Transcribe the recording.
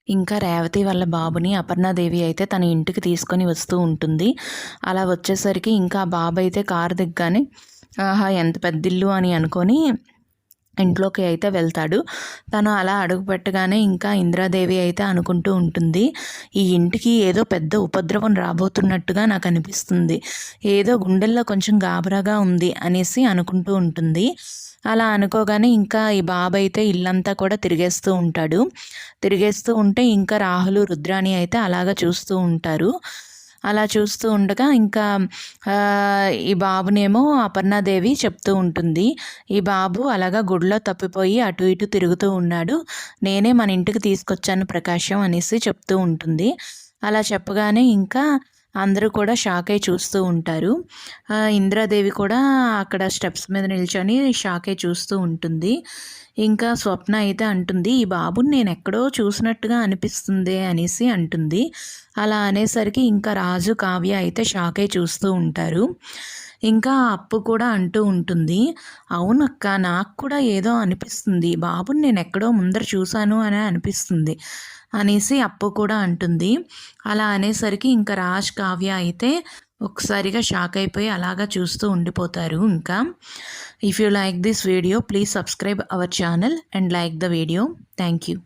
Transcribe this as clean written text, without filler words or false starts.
ఇంకా రేవతి వాళ్ళ బాబుని అపర్ణాదేవి అయితే తన ఇంటికి తీసుకొని వస్తూ ఉంటుంది. అలా వచ్చేసరికి ఇంకా ఆ బాబు అయితే కారు దిగ్గానే ఆహా! ఎంత పెద్దిల్లు అని అనుకొని ఇంట్లోకి అయితే వెళ్తాడు. తను అలా అడుగు పెట్టగానే ఇంకా ఇంద్రాదేవి అయితే అనుకుంటూ ఉంటుంది, ఈ ఇంటికి ఏదో పెద్ద ఉపద్రవం రాబోతున్నట్టుగా నాకు అనిపిస్తుంది. ఏదో గుండెల్లో కొంచెం గాబరాగా ఉంది అనేసి అనుకుంటూ ఉంటుంది. అలా అనుకోగానే ఇంకా ఈ బాబు అయితే ఇల్లంతా కూడా తిరిగేస్తూ ఉంటాడు. తిరిగేస్తూ ఉంటే ఇంకా రాహులు, రుద్రాణి అయితే అలాగా చూస్తూ ఉంటారు. అలా చూస్తూ ఉండగా ఇంకా ఈ బాబునేమో అపర్ణాదేవి చెప్తూ ఉంటుంది, ఈ బాబు అలాగా గుడిలో తప్పిపోయి అటు ఇటు తిరుగుతూ ఉన్నాడు, నేనే మన ఇంటికి తీసుకొచ్చాను ప్రకాశం అనేసి చెప్తూ ఉంటుంది. అలా చెప్పగానే ఇంకా అందరూ కూడా షాక్ అయి చూస్తూ ఉంటారు. ఇంద్రాదేవి కూడా అక్కడ స్టెప్స్ మీద నిల్చొని షాక్ అయి చూస్తూ ఉంటుంది. ఇంకా స్వప్న అయితే అంటుంది, ఈ బాబుని నేను ఎక్కడో చూసినట్టుగా అనిపిస్తుంది అనేసి అంటుంది. అలా అనేసరికి ఇంకా రాజు, కావ్య అయితే షాక్ అయి చూస్తూ ఉంటారు. ఇంకా అప్పు కూడా అంటూ ఉంటుంది, అవునక్క నాకు కూడా ఏదో అనిపిస్తుంది, బాబుని నేను ఎక్కడో ముందర చూశాను అని అనిపిస్తుంది అనేసి అప్పు కూడా అంటుంది. అలా అనేసరికి ఇంకా రాజ్, కావ్య అయితే ఒకసారిగా షాక్ అయిపోయి అలాగా చూస్తూ ఉండిపోతారు. ఇంకా if you like this video please subscribe our channel and like the video. Thank you.